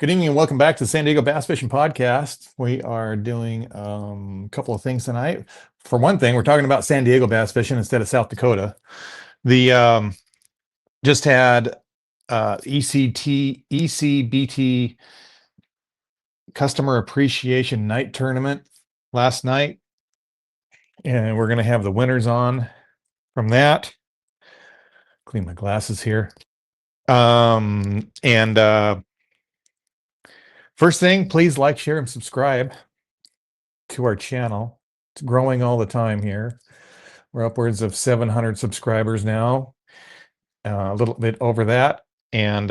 Good evening and welcome back to the San Diego Bass Fishing Podcast. We are doing a couple of things tonight. For one thing, we're talking about San Diego bass fishing instead of South Dakota. The just had ECBT Customer Appreciation Night Tournament last night, and we're going to have the winners on from that. Clean my glasses here. And first thing, please like, share, and subscribe to our channel. It's growing all the time here. We're upwards of 700 subscribers now, a little bit over that. And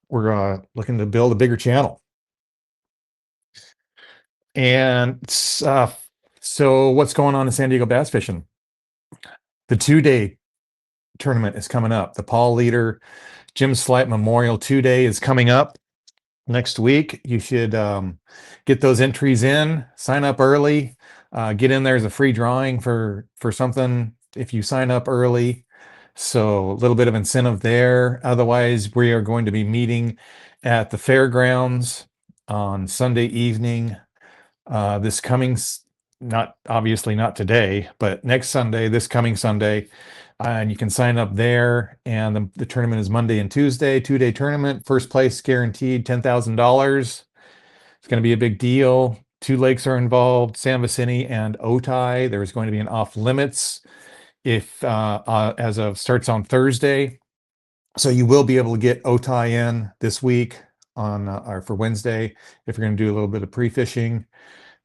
we're looking to build a bigger channel. And so what's going on in San Diego bass fishing? The 2-day tournament is coming up. The Paul Leader Jim Slight Memorial 2-day is coming up next week. You should get those entries in, sign up early, get in there as a free drawing for something if you sign up early. So a little bit of incentive there. Otherwise, we are going to be meeting at the fairgrounds on Sunday evening. This coming, not obviously not today, but next Sunday, this coming Sunday. And you can sign up there. And the tournament is Monday and Tuesday, 2-day tournament. First place guaranteed $10,000. It's going to be a big deal. 2 lakes are involved, San Vicente and Otay. There's going to be an off limits if as of starts on Thursday. So you will be able to get Otay in this week on or for Wednesday if you're going to do a little bit of pre-fishing.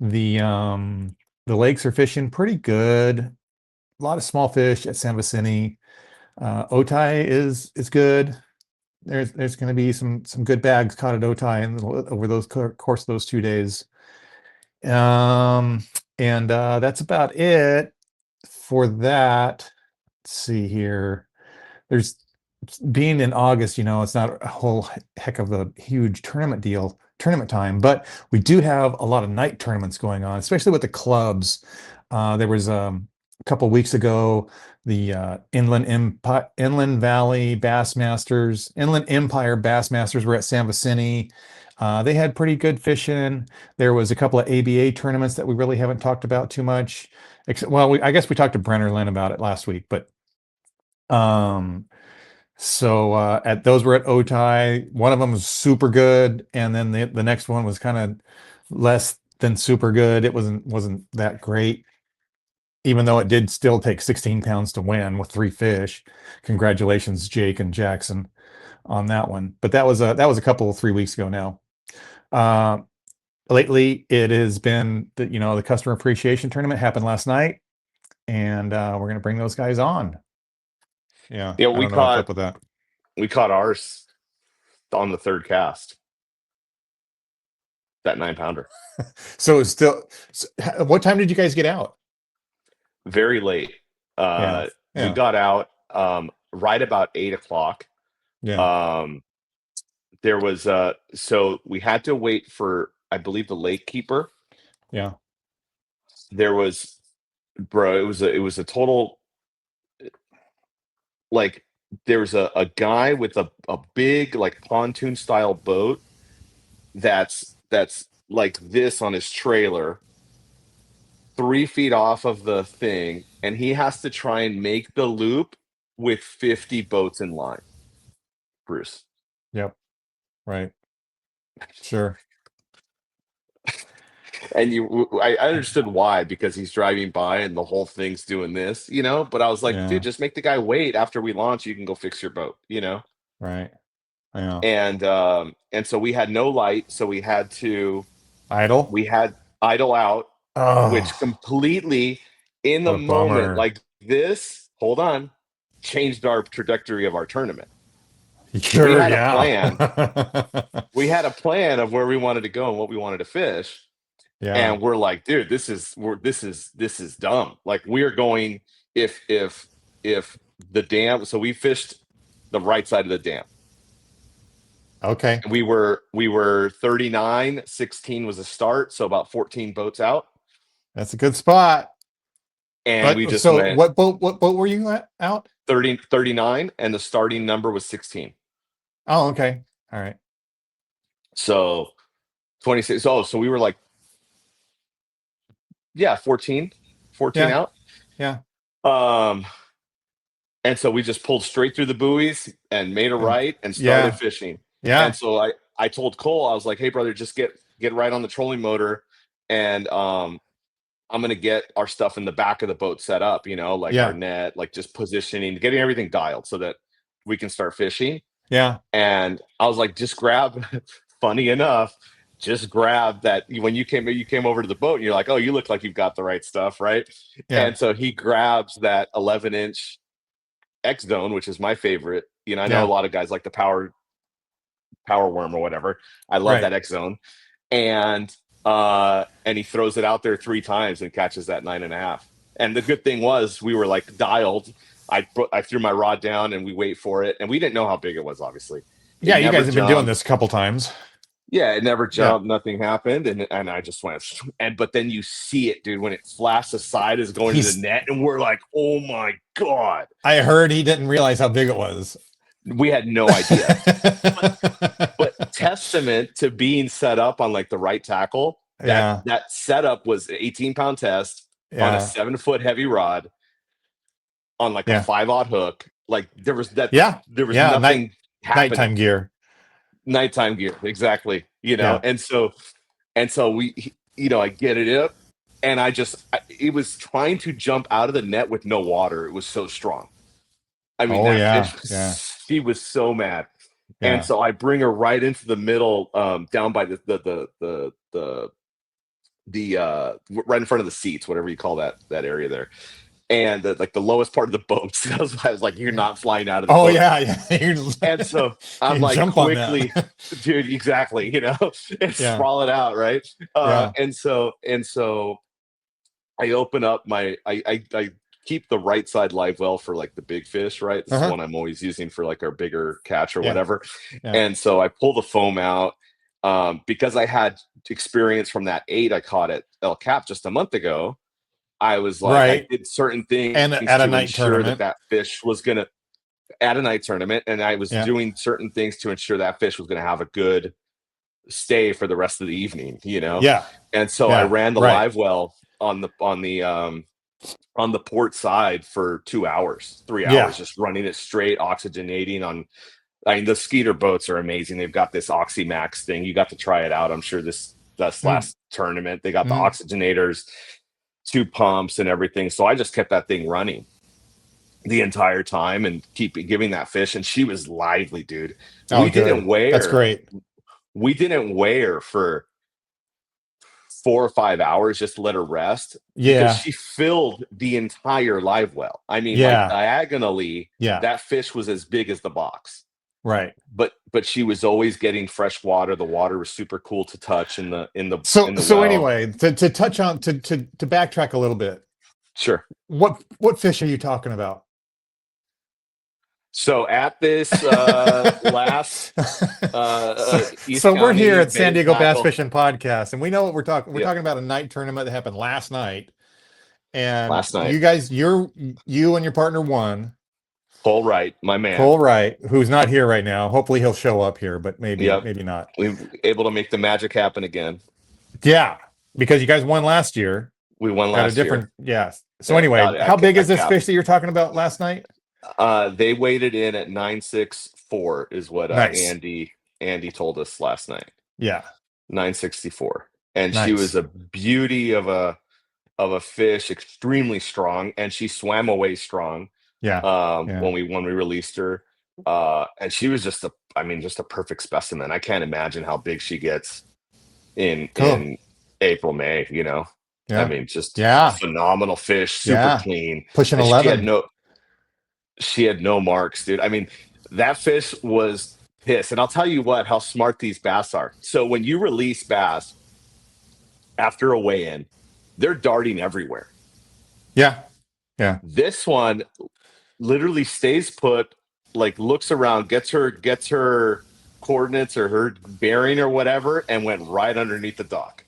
The lakes are fishing pretty good. A lot of small fish at San Vicente. Otay is good. There's going to be some good bags caught at Otay over those course of those 2 days. And that's about it for that. Let's see here. There's being in August, it's not a whole heck of a huge tournament time, but we do have a lot of night tournaments going on, especially with the clubs. There was a couple weeks ago, the Inland Empire Bass Masters were at San Vicente. They had pretty good fishing. There was a couple of ABA tournaments that we really haven't talked about too much. I guess we talked to Brenner Lynn about it last week, but so at those were at Otay. One of them was super good, and then the next one was kind of less than super good. It wasn't that great, even though it did still take 16 pounds to win with 3 fish. Congratulations, Jake and Jackson, on that one. But that was a couple of 3 weeks ago now. Lately, it has been the customer appreciation tournament happened last night, and we're going to bring those guys on. Yeah, Yeah, I don't know what's up with that. we caught ours on the third cast. That 9-pounder. So it's still. What time did you guys get out? Very late. Yeah. We got out right about 8 o'clock. Yeah. There was so we had to wait for, I believe, the lake keeper. Yeah. There was, bro, it was a total, like, there was a guy with a big, like, pontoon style boat that's like this on his trailer, 3 feet off of the thing, and he has to try and make the loop with 50 boats in line. Bruce. Yep. Right. Sure. And I understood why, because he's driving by and the whole thing's doing this, but I was like, Yeah. dude, just make the guy wait. After we launch, you can go fix your boat, Right. Yeah. And so we had no light, so we had Idle. idle out, which Oh, completely, in the what a moment, bummer. like this, hold on, changed our trajectory of our tournament. Sure. had a Yeah. We had a plan of where we wanted to go and what we wanted to fish. Yeah. And we're like, dude, this is dumb. Like, we're going, if the dam, so we fished the right side of the dam. Okay. We were 39, 16 was a start, so about 14 boats out. That's a good spot. And But we just so went what boat were you out? 39, and the starting number was 16. Oh, okay. All right. So 26. Oh, so we were like, yeah, 14 Yeah. out. Yeah. Um, and so we just pulled straight through the buoys and made a And right and started yeah. fishing. And Yeah. so I told Cole, I was like, hey brother, just get right on the trolling motor, and I'm gonna get our stuff in the back of the boat set up, like our Yeah. net, like just positioning, getting everything dialed so that we can start fishing. Yeah. And I was like, just grab, funny enough, just grab that when you came over to the boat and you're like, oh, you look like you've got the right stuff, right? Yeah. And so he grabs that 11-inch X Zone, which is my favorite. I know a Yeah. lot of guys like the power worm or whatever. I love Right. that X Zone. And he throws it out there 3 times and catches that 9.5. And the good thing was we were like dialed. I threw my rod down and we wait for it, and we didn't know how big it was. Obviously, it Yeah. You never guys have been doing jumped. this a couple times. Yeah, it never Yeah. jumped. Nothing happened, and I just went. But then you see it, dude, when it flashed aside is going to the He's, net, and we're like, oh my god, I heard he didn't realize how big it was. we had no idea. But testament to being set up on like the right tackle. That Yeah. that setup was an 18-pound test on a Yeah. 7-foot heavy rod on like a Yeah. 5/0 hook. Like Yeah. there was Yeah. nothing happening. Nighttime gear. Nighttime gear, exactly. Yeah. And so I get it up, and it was trying to jump out of the net with no water. It was so strong. I mean, Oh that yeah. fish Yeah. she was so mad. And Yeah. so I bring her right into the middle, down by the right in front of the seats, whatever you call that area there, and like the lowest part of the boat. So I was like, "You're not flying out of the Oh boat." yeah. Yeah. And so I'm You like, jump on quickly, that. dude, exactly, and Yeah. sprawl it out, right? Yeah. And so I open up I keep the right side live well for like the big fish, right? This is the Uh-huh. one I'm always using for like our bigger catch or Yeah. whatever. Yeah. And so I pull the foam out, because I had experience from that 8 I caught at El Cap just a month ago. I was like, I Right. did certain And things at a to night ensure that tournament. that fish was gonna at a night tournament, and I was Yeah. doing certain things to ensure that fish was gonna have a good stay for the rest of the evening. Yeah. And so I Yeah. ran the Right. live well on the port side for 2 hours, 3 hours, Yeah. just running it straight, oxygenating on. I mean, the Skeeter boats are amazing. They've got this OxyMax thing. You got to try it out. I'm sure this Mm, last tournament, they got the mm. oxygenators, 2 pumps and everything. So I just kept that thing running the entire time and keep giving that fish. And she was lively, dude. Oh, We didn't good. That's wear, great. we didn't wear for 4 or 5 hours just to let her rest, because Yeah. she filled the entire live well. I mean, like Yeah. diagonally, Yeah. that fish was as big as the box. Right. But she was always getting fresh water. The water was super cool to touch in the in the So in the so well. anyway, to touch on to backtrack a little bit. Sure. What fish are you talking about? So at this last so, East so we're here County at San bait and Diego Bass tackle, Fishing Podcast, and we know what we're talking. We're yeah, talking about a night tournament that happened last night, and last night, you guys, you and your partner won. Cole Wright, my man. Cole Wright, who's not here right now. Hopefully he'll show up here, but maybe Yep, not. we were able to make the magic happen again. Yeah, because you guys won last year We won at a last year. different. Yeah. So Yeah, anyway, how big is this fish that you're talking about last night? They weighted in at 964 is what Nice. Andy told us last night. Yeah. 964, and she was Nice. a beauty of a fish, extremely strong, and she swam away strong. Yeah. Yeah. When we released her, and she was just a perfect specimen. I can't imagine how big she gets in Cool. April, May. I Yeah. mean, just Yeah. phenomenal fish, super Yeah. clean. Pushing And 11. she had no marks, dude. I mean, that fish was pissed. And I'll tell you what, how smart these bass are. So when you release bass after a weigh-in, they're darting everywhere. Yeah. Yeah. This one literally stays put, like looks around, gets her coordinates or her bearing or whatever, and went right underneath the dock.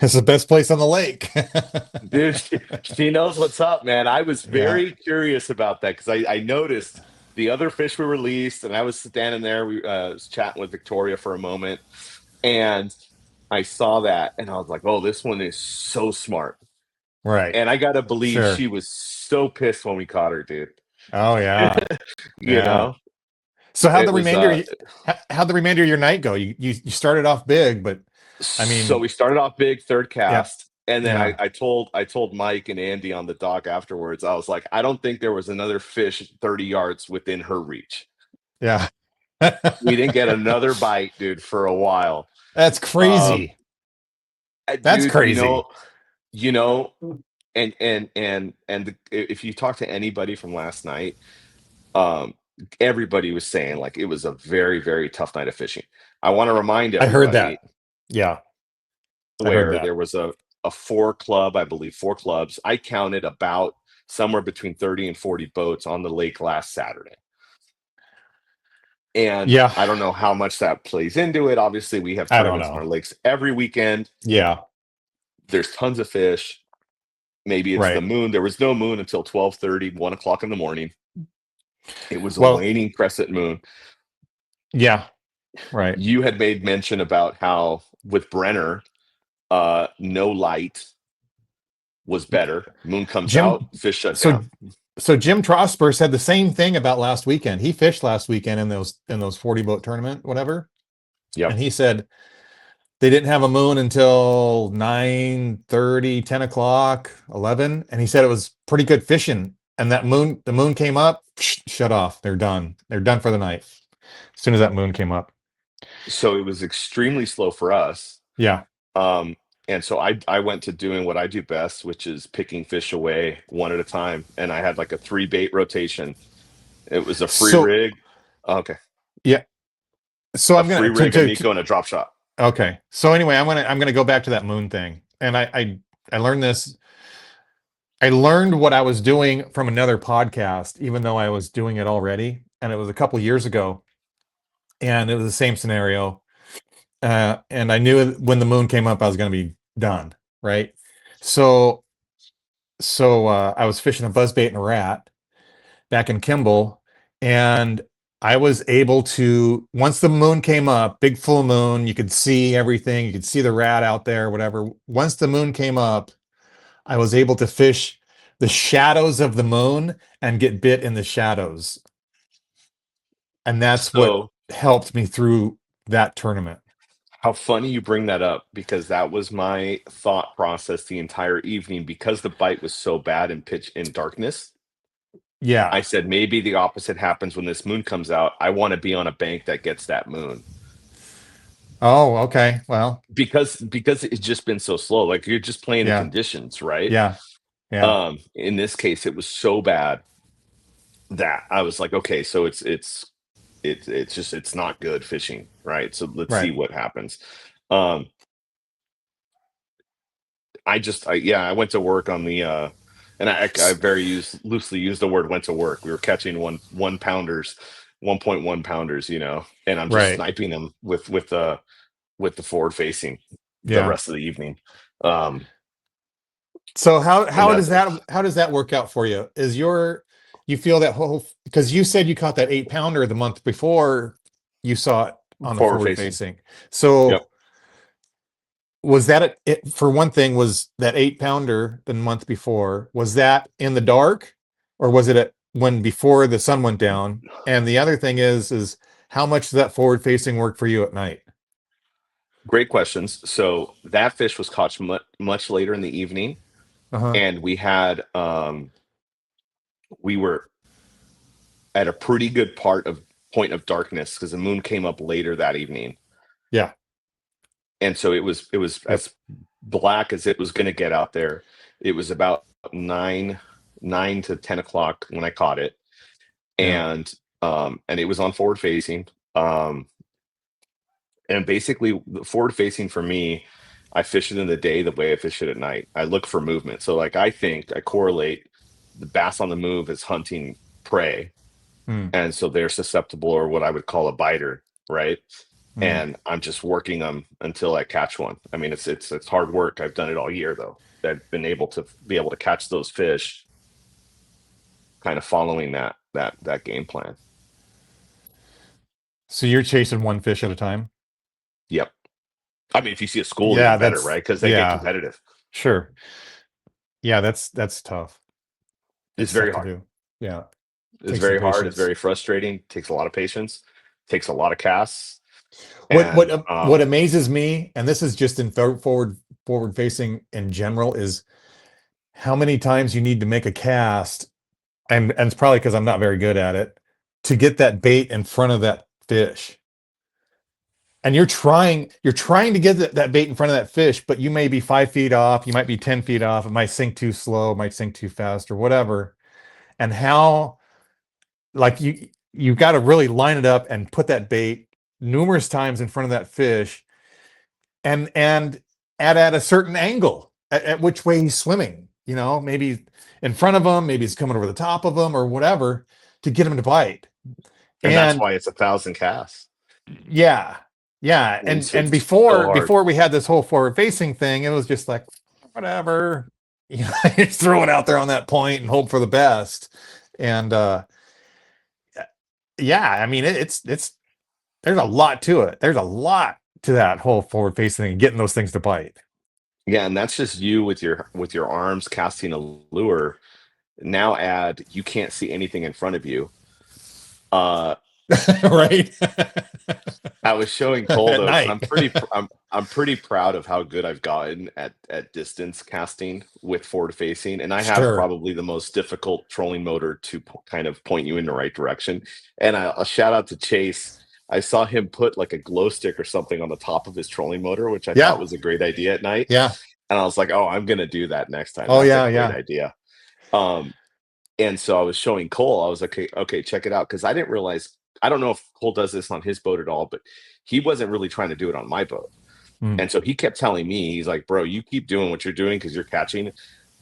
It's the best place on the lake. Dude, she knows what's up, man. I was Yeah. very curious about that because I noticed the other fish were released, and I was standing there. We was chatting with Victoria for a moment, and I saw that, and I was like, "Oh, this one is so smart." Right. And I gotta believe Sure. she was so pissed when we caught her, dude. Oh yeah. You Yeah. know, So it was how'd the remainder of your night go? You started off big, but I so mean, we started off big, third yeah, cast, and then yeah, I told Mike and Andy on the dock afterwards. I was like, I don't think there was another fish 30 yards within her reach. yeah. We didn't get another bite, dude, for a while. That's Um, crazy. That's dude, crazy. you know, if you talk to anybody from last night, um, everybody was saying like it was a very, very tough night of fishing. I want to remind I heard that. everybody Yeah, I heard where that. there was a four club, I believe four clubs. I counted about somewhere between 30 and 40 boats on the lake last Saturday. And Yeah, I don't know how much that plays into it. Obviously, we have I don't tournaments on know. our lakes every weekend. Yeah, There's tons of fish. Maybe it's the right. moon. There was no moon until 12:30, 1 o'clock in the morning. It was a Well, waning crescent moon. yeah, right. You had made mention about how with Brenner, no light was better. Moon comes out, Jim, fish shut so down. so Jim Trosper said the same thing about last weekend. He fished last weekend in those 40 boat tournament, whatever, and Yep. he said they didn't have a moon until 9:30, 10 o'clock, 11, and he said it was pretty good fishing. And the moon came up, shut off. They're done. They're done for the night. As soon as that moon came up. So it was extremely slow for us. Yeah. Um, and so I went to doing what I do best, which is picking fish away one at a time. And I had like a three bait rotation. It was a free So rig. Okay. yeah. So A I'm free gonna rig, a Nico, and a drop shot. okay. So anyway, I'm gonna go back to that moon thing. And I learned this. I learned what I was doing from another podcast, even though I was doing it already. And it was a couple years ago. And it was the same scenario. And I knew when the moon came up, I was gonna be done. Right. So I was fishing a buzzbait and a rat back in Kimball, and I was able to, once the moon came up, big full moon, you could see everything, you could see the rat out there, whatever. Once the moon came up, I was able to fish the shadows of the moon and get bit in the shadows. And that's what So helped me through that tournament. how funny you bring that up because that was my thought process the entire evening because the bite was so bad in pitch in darkness. Yeah. I said maybe the opposite happens when this moon comes out. I want to be on a bank that gets that moon. Oh, okay. Well, Because it's just been so slow. Like you're just playing the yeah. conditions, right? Yeah. Yeah. In this case, it was so bad that I was like, okay, so it's just it's not good fishing, right? So let's see Right. what happens. Um, I went to work on the and I very loosely use the word went to work. We were catching one pounders, 1.1 pounders, and I'm just Right. sniping them with the forward facing the Yeah. rest of the evening. Um, So and that's how does that work out for you? You feel that whole, because you said you caught that 8 pounder the month before you saw it on the forward forward facing. facing. Yep. So was that it for one thing, was that 8 pounder the month before, was that in the dark, or was it when before the sun went down? And the other thing is how much does that forward facing work for you at night? Great questions. So that fish was caught much later in the evening, Uh-huh. and we were at a pretty good point of darkness because the moon came up later that evening, Yeah. and so it was Yep. as black as it was going to get out there. It was about nine to 10 o'clock when I caught it, Yeah. and it was on forward facing. Um, and basically, the forward facing for me, I fish it in the day the way I fish it at night. I look for movement. So like I correlate the bass on the move is hunting prey, Hmm. and so they're susceptible or what I would call a biter, right? Hmm. And I'm just working them until I catch one. I mean, it's hard work. I've done it all year though. I've been able to catch those fish kind of following that game plan. So you're chasing one fish at a time? Yep. I mean, if you see a school, even Yeah, better, right? Because they get yeah, competitive. sure. Yeah, that's tough. It's That's tough very to hard. do. Yeah, It's takes some very hard. It's patience. very frustrating. Takes a lot of patience. Takes a lot of casts. What what And uh, what amazes me, and this is just in forward facing in general, is how many times you need to make a cast, and it's probably because I'm not very good at it, to get that bait in front of that fish. And you're trying to get that bait in front of that fish, but you may be 5 feet off, you might be 10 feet off, it might sink too slow, it might sink too fast, or whatever. And how, like, you've got to really line it up and put that bait numerous times in front of that fish, and at a certain angle at which way he's swimming. Maybe in front of him, maybe he's coming over the top of him, or whatever, to get him to bite. that's And why it's 1,000 casts. yeah, yeah. And It's so hard. before we had this whole forward facing thing, it was just like, whatever. Just throw it out there on that point and hope for the best. And yeah, I mean, it's there's a lot to it. There's a lot to that whole forward facing thing, getting those things to bite. Yeah, and that's just you with your arms casting a lure. Now add you can't see anything in front of you. Uh, Right. I was showing Cole At though because night. I'm pretty proud of how good I've gotten at distance casting with forward facing, and I have Sure. probably the most difficult trolling motor to kind of point you in the right direction. And a shout out to Chase. I saw him put like a glow stick or something on the top of his trolling motor, which I thought Yeah. was a great idea at night. Yeah. And I was like, oh, I'm gonna do that next time. Oh That's a yeah, great yeah. idea. Um, and so I was showing Cole. I was like, okay, check it out, because I didn't realize. I don't know if Cole does this on his boat at all, but he wasn't really trying to do it on my boat. Mm. And so he kept telling me, he's like, bro, you keep doing what you're doing because you're catching.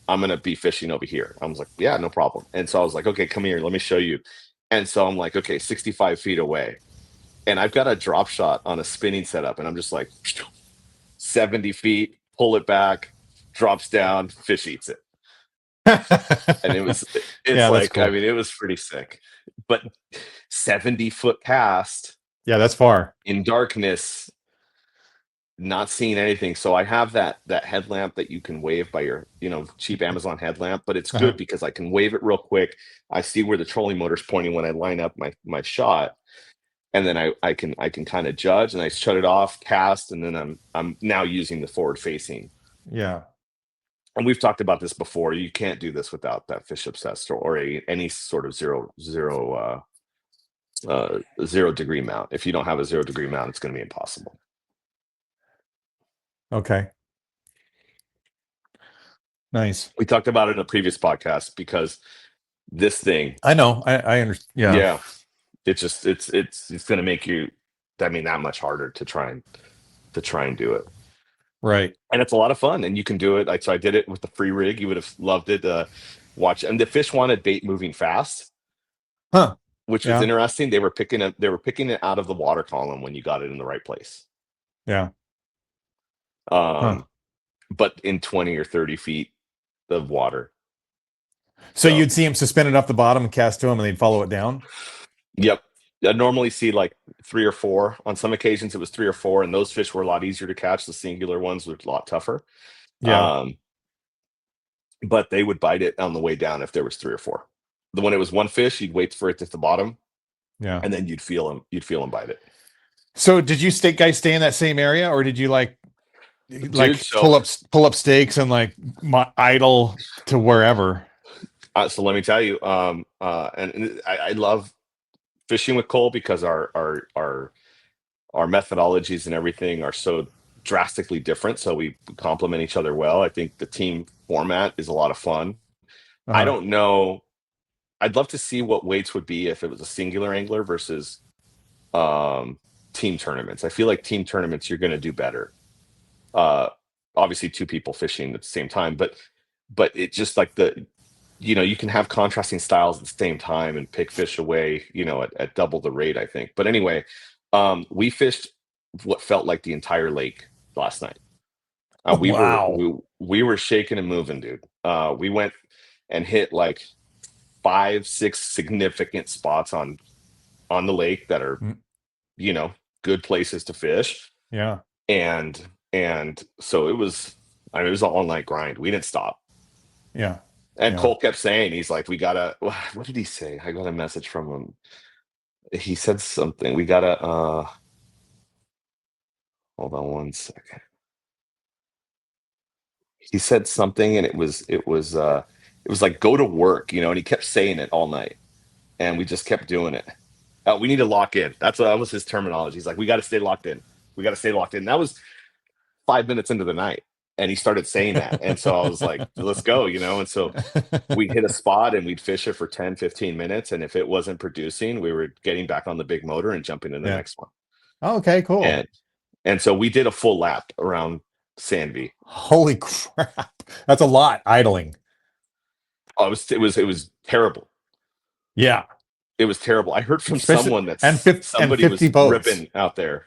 I'm gonna be fishing over here. I was like, yeah, no problem. And so I was like, okay, come here, let me show you. And so I'm like, okay, 65 feet away, and I've got a drop shot on a spinning setup, and I'm just like 70 feet, pull it back, drops down, fish eats it. And it's Yeah, that's like, I cool. mean, it was pretty sick. But 70-foot cast Yeah, that's far. in darkness, not seeing anything. So I have that headlamp that you can wave by your, cheap Amazon headlamp, but it's Uh-huh. good because I can wave it real quick. I see where the trolling motor's pointing when I line up my shot. And then I can kind of judge, and I shut it off, cast, and then I'm now using the forward facing. Yeah. And we've talked about this before. You can't do this without that fish obsessed or any sort of zero degree mount. If you don't have a 0 degree mount, it's going to be impossible. Okay. Nice. We talked about it in a previous podcast because this thing, I know. I understand. Yeah. yeah, it's going to make you, I mean, that much harder to try and do it. Right. And it's a lot of fun, and you can do it. So I did it with the free rig. You would have loved it. Watch, and the fish wanted bait moving fast, Huh. which was Yeah. interesting. They were picking it out of the water column when you got it in the right place. Yeah. Huh. Um, but in 20 or 30 feet of water. So So, you'd see him suspended off the bottom and cast to him, and they'd follow it down. yep. I normally see like 3 or 4. On some occasions, it was 3 or 4, and those fish were a lot easier to catch. The singular ones were a lot tougher. Yeah. Um, but they would bite it on the way down if there was 3 or 4. When it was one fish, you'd wait for it to the bottom, Yeah. and then you'd feel them bite it. So did you guys stay in that same area, or did you Dude, so pull up stakes and idle to wherever? so let me tell you, and I love fishing with Cole because our methodologies and everything are so drastically different. So we complement each other well. I think the team format is a lot of fun. I Uh-huh. don't know. I'd love to see what weights would be if it was a singular angler versus team tournaments. I feel like team tournaments, you're going to do better. Uh, Obviously, 2 people fishing at the same time, but it just like you can have contrasting styles at the same time and pick fish away, at double the rate, I think. But anyway, we fished what felt like the entire lake last night. We were Wow. we were shaking and moving, dude. We went and hit like 5, 6 significant spots on the lake that are, Mm, good places to fish. yeah. And so it was, I mean, it was an all night grind. We didn't stop. Yeah. And Yeah. Cole kept saying, he's like, we gotta, what did he say? I got a message from him. He said something. We gotta, hold on one second. He said something and it was like, go to work, and he kept saying it all night. And we just kept doing it. We need to lock in. That was his terminology. He's like, we got to stay locked in. We got to stay locked in. That was 5 minutes into the night. And he started saying that. And so I was like, let's go, And so we'd hit a spot and we'd fish it for 10, 15 minutes. And if it wasn't producing, we were getting back on the big motor and jumping in the Yeah. next one. Okay, cool. And so we did a full lap around Sanvy. Holy crap. That's a lot idling. Oh, it was terrible. Yeah. It was terrible. I heard from Especially someone that and somebody 50 was boats. ripping out there.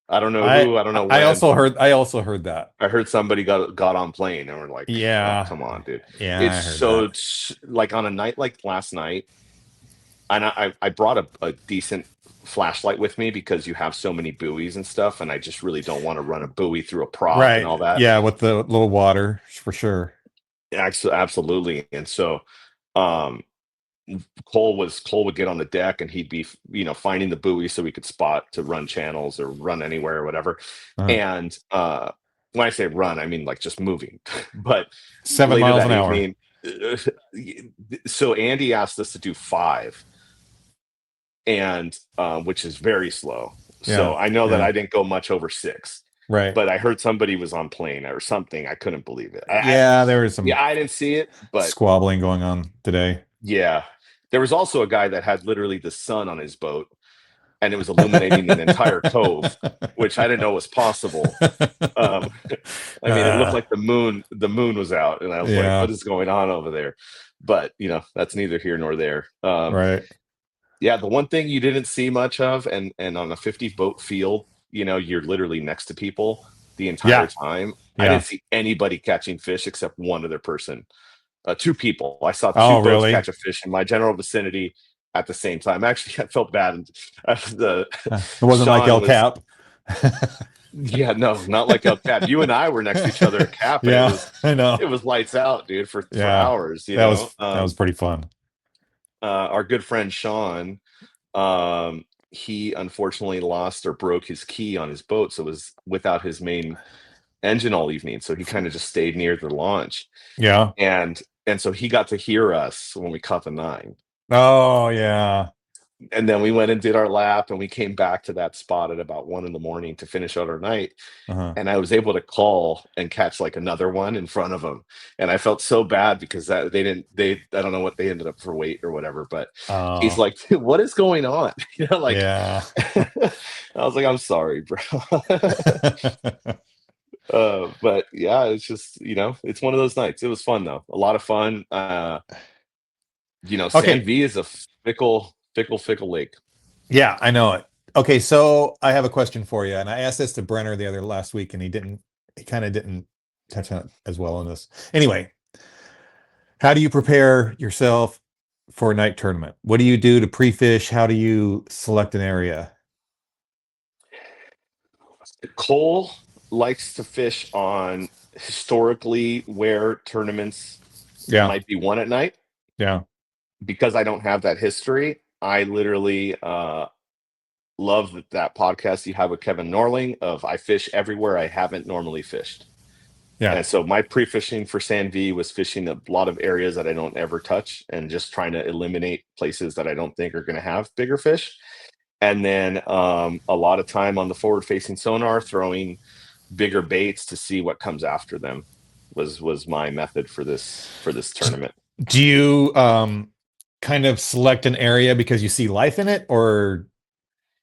I don't know who, I don't know I when. also heard that. I heard somebody got on plane and we're like, oh, Yeah. come on, dude. Yeah, It's I heard that. like on a night like last night, and I brought a decent flashlight with me because you have so many buoys and stuff, and I just really don't want to run a buoy through a prop and Right. all that. Yeah, with the little water for sure. Absolutely. And so um Cole would get on the deck and he'd be, finding the buoy so we could spot to run channels or run anywhere or whatever. Uh-huh. And when I say run, I mean like just moving. But 7 later miles that an hour. evening, so Andy asked us to do 5, and which is very slow. Yeah. So I know that Yeah. I didn't go much over 6, Right. but I heard somebody was on plane or something. I couldn't believe it. Yeah, there was some Yeah, I didn't see it, but squabbling going on today. yeah, there was also a guy that had literally the sun on his boat, and it was illuminating an entire cove, which I didn't know was possible. Um, I mean, it looked Uh, like the moon was out, and I was like, yeah, "What is going on over there?" But that's neither here nor there. right. Yeah, the one thing you didn't see much of, and on a 50 boat field, you're literally next to people the entire Yeah, time. I yeah. didn't see anybody catching fish except one other person. 2 people. I saw 2 Oh, boats really? catch a fish in my general vicinity at the same time. Actually, I felt bad. And the It wasn't like Sean El was, Cap. yeah, no, not like El Cap. You and I were next to each other at Cap, and it Yeah, was I it know. was lights out, dude, for Yeah, hours. that was pretty fun. Our good friend Sean, he unfortunately lost or broke his key on his boat, so was without his main engine all evening. So he kind of just stayed near the launch, Yeah. and so he got to hear us when we caught the 9. Oh, yeah. And then we went and did our lap, and we came back to that spot at about 1 in the morning to finish out our night. Uh-huh. And I was able to call and catch like another one in front of them. And I felt so bad because that I don't know what they ended up for weight or whatever, but he's Oh, like, what is going on? Like, yeah. I was like, I'm sorry, bro. But yeah, it's just, it's one of those nights. It was fun though. A lot of fun. San Okay. V is a fickle, fickle, fickle lake. Yeah, I know it. Okay, so I have a question for you, and I asked this to Brenner the other last week, and he kind of didn't touch on it as well on this. Anyway, how do you prepare yourself for a night tournament? What do you do to pre-fish? How do you select an area? Cole likes to fish on historically where tournaments Yeah, might be won at night. yeah. Because I don't have that history, I literally love that podcast you have with Kevin Norling of I fish everywhere I haven't normally fished. Yeah. And so my pre-fishing for San V was fishing a lot of areas that I don't ever touch and just trying to eliminate places that I don't think are going to have bigger fish. And then a lot of time on the forward-facing sonar, throwing bigger baits to see what comes after them was my method for this tournament. Do you kind of select an area because you see life in it,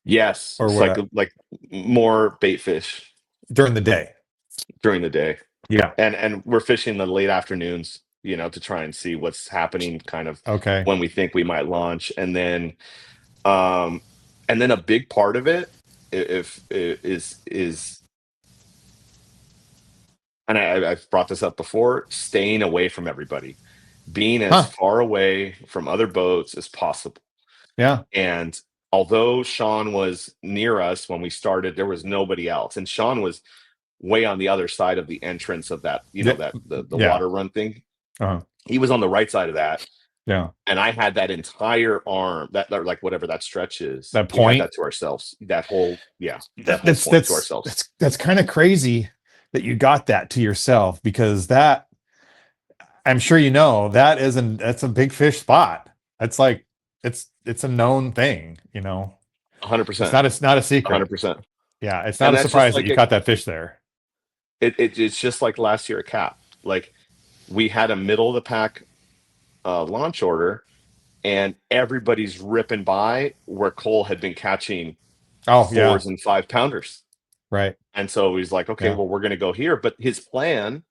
Yes, or it's what like more bait fish during the day? during the day, Yeah. and we're fishing the late afternoons, to try and see what's happening, kind of Okay. when we think we might launch, um, and then a big part of it, if is, and I've brought this up before, staying away from everybody, being as Huh. far away from other boats as possible. Yeah. And although Sean was near us when we started, there was nobody else. And Sean was way on the other side of the entrance of that, Th- the yeah. water run thing. Uh-huh. He was on the right side of that. Yeah. And I had that entire arm, that like whatever that stretch is, That we had point. that to ourselves. That whole, yeah, that That, whole that's point to that's ourselves. that's kind of crazy that you got that to yourself, because that, I'm sure you know, that's a big fish spot. That's like, it's a known thing, you know. hundred It's percent, not, it's not a secret. 100%. Yeah, it's not And a that's just surprise that like you caught that fish there. it's just like last year at Cap. Like we had a middle of the pack launch order, and everybody's ripping by where Cole had been catching Oh yeah, 4s and 5 pounders. right. And so he's like, okay, Yeah, well, we're going to go here. But his plan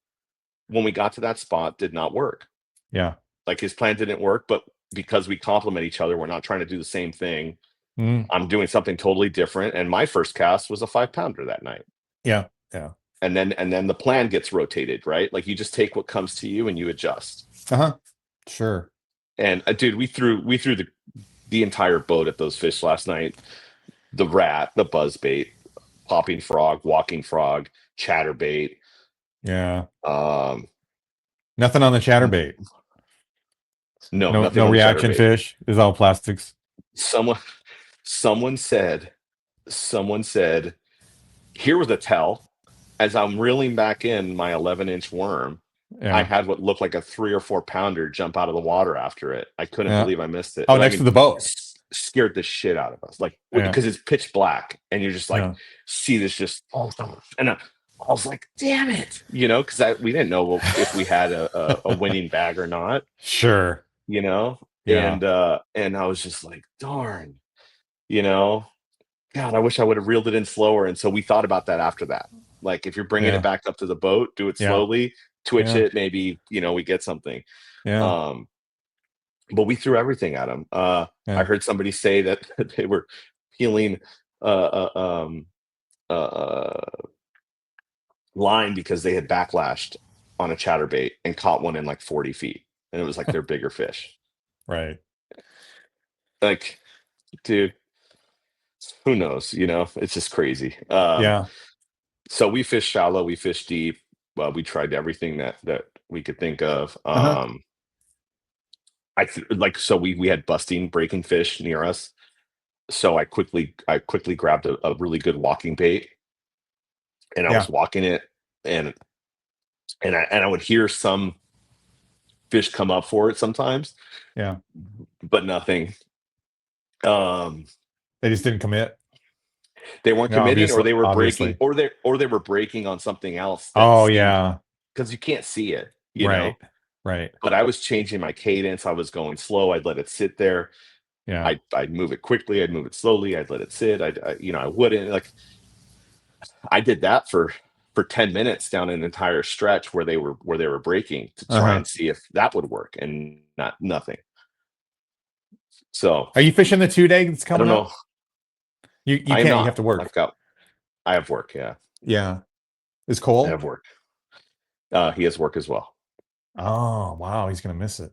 when we got to that spot did not work. yeah. Like his plan didn't work, but because we complement each other, we're not trying to do the same thing. Mm, I'm doing something totally different. And my first cast was a 5 pounder that night. yeah, yeah. And then the plan gets rotated, right? Like you just take what comes to you and you adjust. Uh-huh. Sure. And dude, we threw the entire boat at those fish last night. The rat, the buzzbait, popping frog, walking frog, chatterbait. Yeah. Um, Nothing on the chatterbait. no, No, nothing no on the reaction chatterbait. fish. It's all plastics. Someone, someone said, someone said, here was a tell. As I'm reeling back in my 11-inch worm, I Yeah. had what looked like a 3 or 4 pounder jump out of the water after it. I couldn't Yeah. believe I missed it. Oh, And I next to mean, the boat. scared the shit out of us. Like, Yeah. because it's pitch black and you're just like, Yeah. see this just, and I was like, damn it, because we didn't know if we had a winning bag or not, Sure. you know, Yeah. and I was just like, darn, you know, God, I wish I would have reeled it in slower. And so we thought about that after that. Like, if you're bringing it Yeah. back up to the boat, do it Yeah. slowly, twitch Yeah. it, maybe, we get something. Yeah. Um, but we threw everything at them. I Yeah. heard somebody say that they were peeling uh, uh, um, line because they had backlashed on a chatterbait and caught one in like 40 feet. And it was like their bigger fish. Right. Like, dude, who knows? It's just crazy. Yeah. So we fished shallow, we fished deep. We tried everything that we could think of. Uh-huh. So we had busting breaking fish near us. So I quickly grabbed a really good walking bait, and I Yeah. was walking it, and I would hear some fish come up for it sometimes, Yeah. but nothing. Um, They just didn't commit. they weren't Yeah, committing, or obviously. they were breaking, Obviously. or they were breaking on something else that Oh seemed, yeah. because you can't see it, Right. Right. But I was changing my cadence. I was going slow. I'd let it sit there. Yeah. I'd move it quickly. I'd move it slowly. I'd let it sit. I wouldn't, like, I did that for 10 minutes down an entire stretch where they were breaking to try Uh-huh. and see if that would work, and nothing. So Are you fishing the 2 day that's I don't coming know. up? You I am can't, you not. have to work. I have work. Yeah, Yeah. Is I Cole? have work. He has work as well. Oh wow, he's gonna miss it.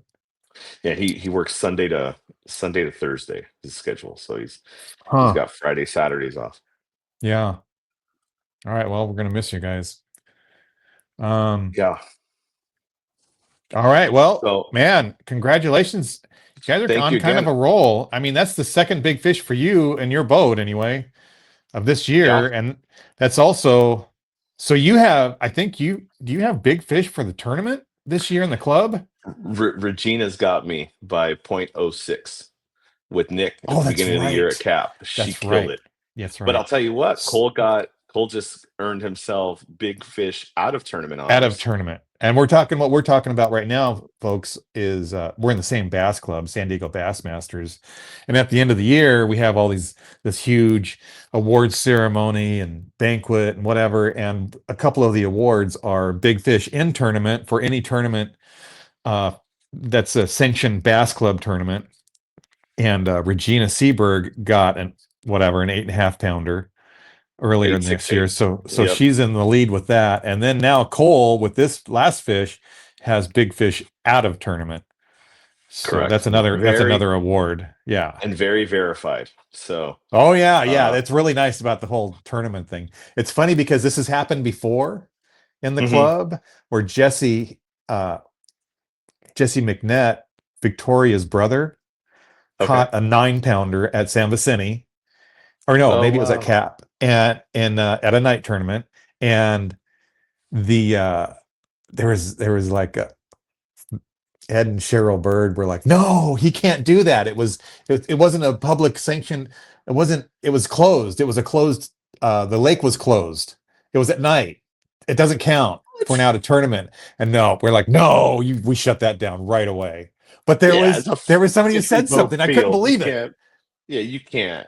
Yeah, he works Sunday to Thursday, his schedule. So he's Huh. got Friday, Saturdays off. Yeah. All right. Well, we're gonna miss you guys. Um, Yeah. all right. Well, So man, congratulations. You guys are thank on you kind of again. a roll. I mean, that's the second big fish for you and your boat anyway of this Yeah. year. And that's also, so you have, I think do you have big fish for the tournament this year in the club? Regina's got me by .06 with Nick at Oh, the that's beginning of the year right. at Cap. She That's killed right. it. That's But I'll right. tell you what, S- Cole just earned himself big fish out of tournament Out of honors. tournament. And what we're talking about right now, folks, is we're in the same bass club, San Diego Bass Masters. And at the end of the year, we have all this huge awards ceremony and banquet and whatever. And a couple of the awards are big fish in tournament for any tournament uh, that's a sanctioned bass club tournament. And Regina Seberg got an 8.5 pounder earlier next year. 868. So Yep. she's in the lead with that. And then now Cole with this last fish has big fish out of tournament. So Correct. that's another award. Yeah. And very verified. So, Oh yeah, yeah. uh, That's really nice about the whole tournament thing. It's funny because this has happened before in the mhm. club where Jesse McNett, Victoria's brother, Okay. caught a 9 pounder at San Vicente, or no, Oh maybe it was at wow. Cap, and at a night tournament, and the there was like Ed and Cheryl Bird were like, no, he can't do that. It wasn't a public sanction. It was closed. It was a closed, the lake was closed. It was at night. It doesn't count for What? now to tournament. And no, we're like, no, we shut that down right away. But Yeah, it's a there was somebody who 50 said vote something. I couldn't field. You believe it. can't. Yeah, you can't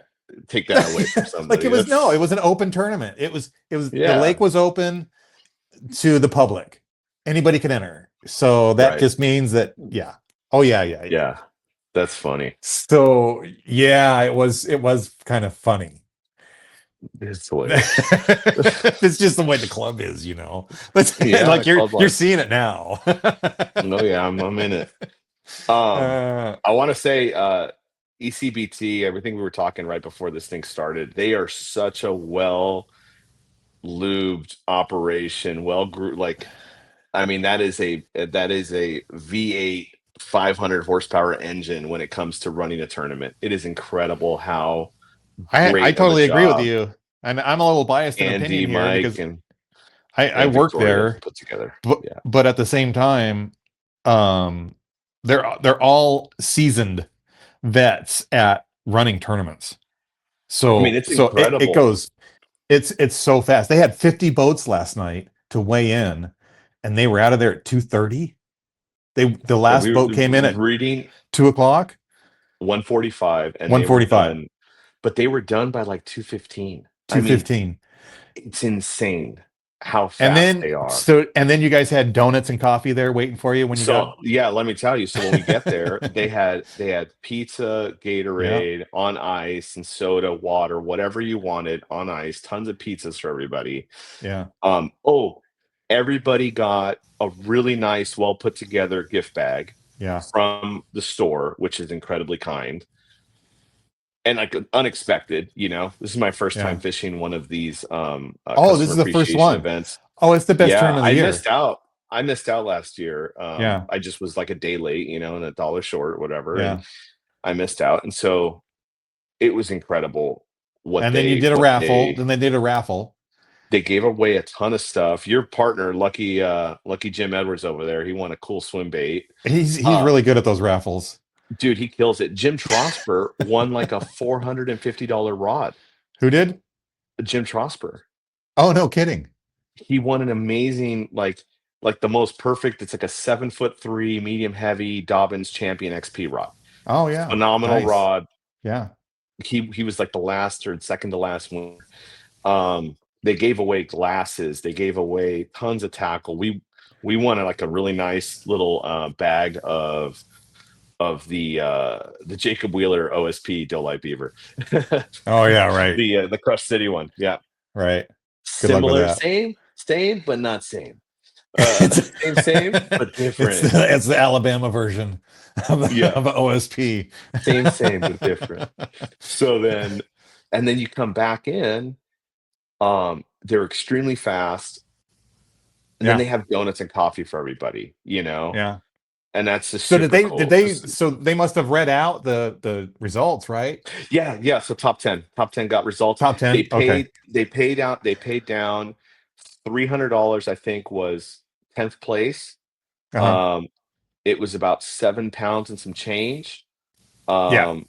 take that away from Like somebody. That's it was an open tournament. It was the yeah. lake was open to the public. Anybody can enter. So that Right. just means that, yeah. Oh yeah, yeah, yeah. Yeah. That's funny. So yeah, it was kind of funny. It's hilarious. It's just the way the club is, But Yeah, like the club you're life. seeing it now. No, yeah, I'm in it. Um, uh, I want to say ECBT, everything we were talking right before this thing started, they are such a well lubed operation, like I mean that is a V8 500 horsepower engine when it comes to running a tournament. It is incredible how I great of a totally agree with job you, and I'm a little biased in Andy, opinion here Mike, because and I work Victoria there, put together. but Yeah. at the same time, um, they're all seasoned vets at running tournaments. I mean, So it's incredible. it's so fast. They had 50 boats last night to weigh in, and they were out of there at 2:30. The Yeah, last we boat were came in at reading 2 o'clock, 1:45 and they were 1:45, done, but they were done by like 2:15. I mean, 2:15. it's insane how And fast then they are. you guys had donuts and coffee there waiting for you when you got. So yeah, let me tell you. So when we get there, they had pizza, Yeah, Gatorade on ice, and soda, water, whatever you wanted on ice. Tons of pizzas for everybody. yeah, Oh, everybody got a really nice, well put together gift bag yeah, from the store, which is incredibly kind and like unexpected. This is my first time yeah. fishing one of these Oh, this customer is the first appreciation one. events. Oh, it's the best Yeah, tournament of the I year. missed out. I missed out last year. Yeah, I just was like a day late, and a dollar short, whatever, and yeah. I missed out. And so it was incredible what And then you they did a what raffle. they Then they did a raffle. they gave away a ton of stuff. Your partner, lucky Jim Edwards over there, he won a cool swim bait. He's Uh, really good at those raffles. dude, he kills it. Jim Trosper won like a $450 rod. Who did? Jim Trosper. Oh, no kidding. He won an amazing like the most perfect. It's like a 7'3" medium heavy Dobbins Champion XP rod. Oh yeah, Phenomenal nice. rod. Yeah, He was like the last or second to last winner. They gave away glasses. They gave away tons of tackle. We won like a really nice little bag of the Jacob Wheeler OSP Daylight Beaver, oh yeah, right, the Crush City one. Yeah, right. Good luck with similar, that. same, but not same. it's Same, but different. it's the Alabama version Yeah, of OSP. same, but different. So then, and then you come back in. They're extremely fast, and then Yeah, they have donuts and coffee for everybody. yeah. And that's just So super cool. so they must have read out the results, right? Yeah. So top ten got results. Top They 10. Okay. paid down $300. I think was 10th place. Uh-huh. Um, it was about 7 pounds and some change. Yeah. Um,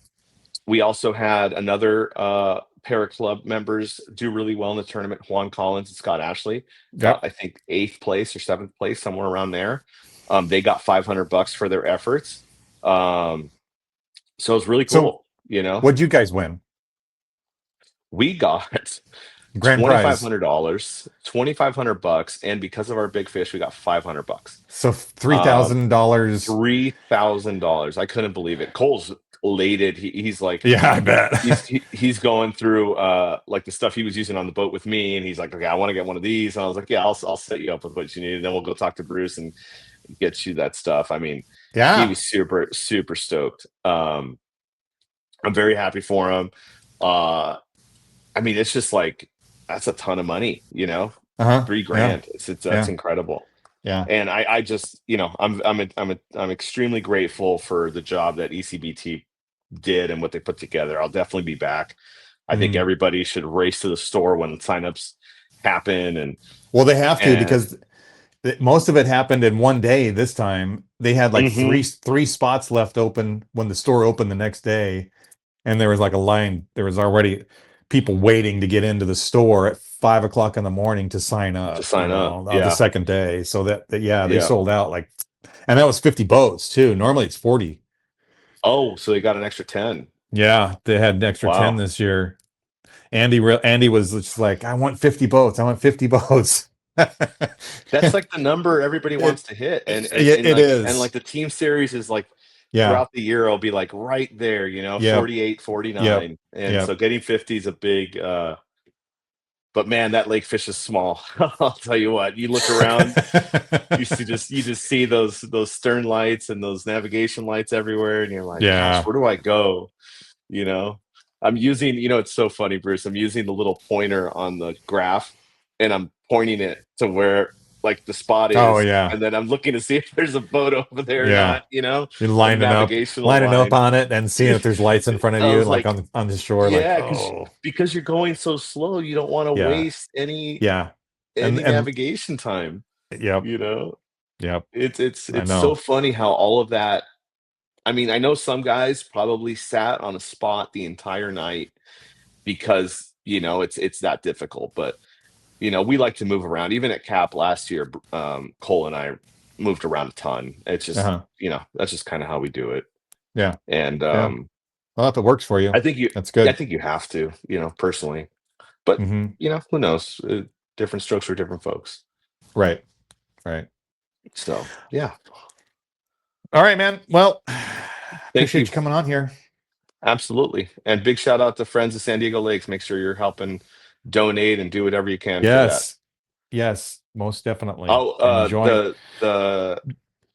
we also had another pair of club members do really well in the tournament. Juan Collins and Scott Ashley got, Yep. I think, 8th place or 7th place, somewhere around there. They got $500 for their efforts. So it was really So cool. what'd you guys win? We got Grand twenty five prize. hundred dollars, $2,500, and because of our big fish, we got $500. So Um, $3,000. $3,000. I couldn't believe it. Cole's elated. He's like, Yeah, I bet. he's going through like the stuff he was using on the boat with me, and he's like, okay, I want to get one of these. And I was like, yeah, I'll set you up with what you need, and then we'll go talk to Bruce and get you that stuff. I mean, Yeah. was super stoked. I'm very happy for him. I mean, it's just like that's a ton of money, Uh-huh. three Yeah. grand. That's Yeah. incredible. Yeah. And I just, I'm extremely grateful for the job that ECBT did and what they put together. I'll definitely be back. I think Mm. everybody should race to the store when signups happen, Well, they have to, and because most of it happened in one day this time. They had like mhm, three spots left open when the store opened the next day, and there was like a line. There was already people waiting to get into the store at 5 o'clock in the morning to sign to up, sign up. on the Yeah, second day. So that yeah, they yeah. sold out like, and that was 50 boats too. Normally it's 40. Oh, so they got an extra 10. Yeah, they had an extra 10 Wow. this year. Andy was just like, I want 50 boats. I want 50 boats. That's like the number everybody it, wants to hit. it And like is. the team series is like Yeah. throughout the year it'll be like right there, Yep. 48, Yep. 49. And so Yep. getting 50 is a big but man, that lake fish is small. I'll tell you what, you look around, you just see those stern lights and those navigation lights everywhere, and you're like, gosh, Yeah. where do I go? You know, I'm using, it's so funny, Bruce. I'm using the little pointer on the graph and I'm pointing it to where like the spot Oh is. yeah. And then I'm looking to see if there's a boat over there or Yeah. not, You're a navigational lining up line. on it and seeing if there's lights in front of I you, was like like, on the shore, like, yeah, oh because you're going so slow, you don't want to yeah. waste any Yeah. any And navigation time, yep. you know? Yep. I It's so know. funny how all of that. I mean, I know some guys probably sat on a spot the entire night because it's that difficult, but we like to move around. Even at cap last year, Cole and I moved around a ton. It's just Uh-huh. that's just kind of how we do it. Yeah. And Yeah. Well, if it works for you, I think you that's I good. think you have to, personally, but Hmm. who knows. Different strokes for different folks. Right. Right. So yeah. All right, man. Well, Thank appreciate you. you coming on here. Absolutely. And big shout out to Friends of San Diego Lakes. Make sure you're helping donate and do whatever you can for that. Yes. Yes, most definitely. Oh, Enjoy.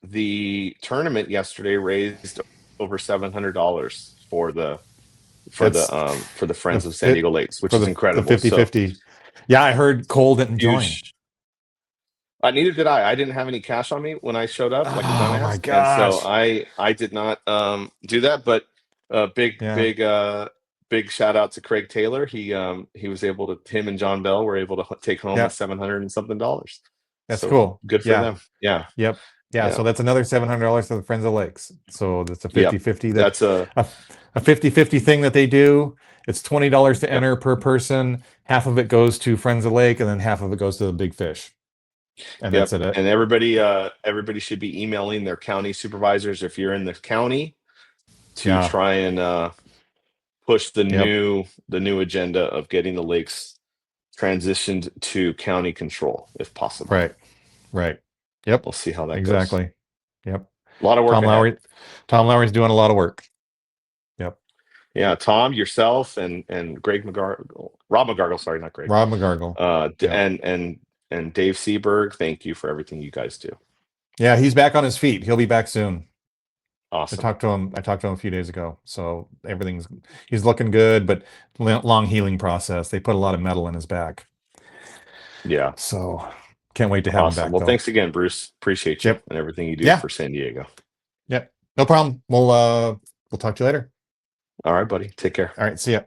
the tournament yesterday raised over $700 That's for the the Friends of San fit Diego Lakes, which for is the incredible. fifty So fifty. Yeah, I heard Cole didn't join. huge. Neither did I. I didn't have any cash on me when I showed up, like a Oh my dumbass, and so gosh. I did not do that. But Yeah, big shout out to Craig Taylor. He was able to. Him and John Bell were able to take home the yeah, $700 and something dollars. that's So cool. good for Yeah, them. Yeah, yep. Yeah, yeah, so that's another $700 for the Friends of Lakes. So that's a yep. 50-50 that That's a a, a 50-50 thing that they do. It's $20 to Yep, enter per person. Half of it goes to Friends of Lake, and then half of it goes to the big fish. And that's yep. it. And everybody should be emailing their county supervisors if you're in the county to Yeah. try and push Yep. the new agenda of getting the lakes transitioned to county control if possible. Right. Right. Yep. We'll see how that goes. Exactly. Yep. A lot of work Tom ahead. Lowry. Tom Lowry's doing a lot of work. Yep. Yeah, Tom, yourself, and Greg McGargle, Rob McGargle, sorry, not Greg. Rob McGargle. Yep. And Dave Seberg, thank you for everything you guys do. Yeah, he's back on his feet. He'll be back soon. Awesome. I talked to him a few days ago. So he's looking good, but long healing process. They put a lot of metal in his back. Yeah. So can't wait to have him Awesome. back Well, though. thanks again, Bruce. Appreciate you Yep. and everything you do Yeah. for San Diego. Yep. No problem. We'll talk to you later. All right, buddy. Take care. All right. See ya.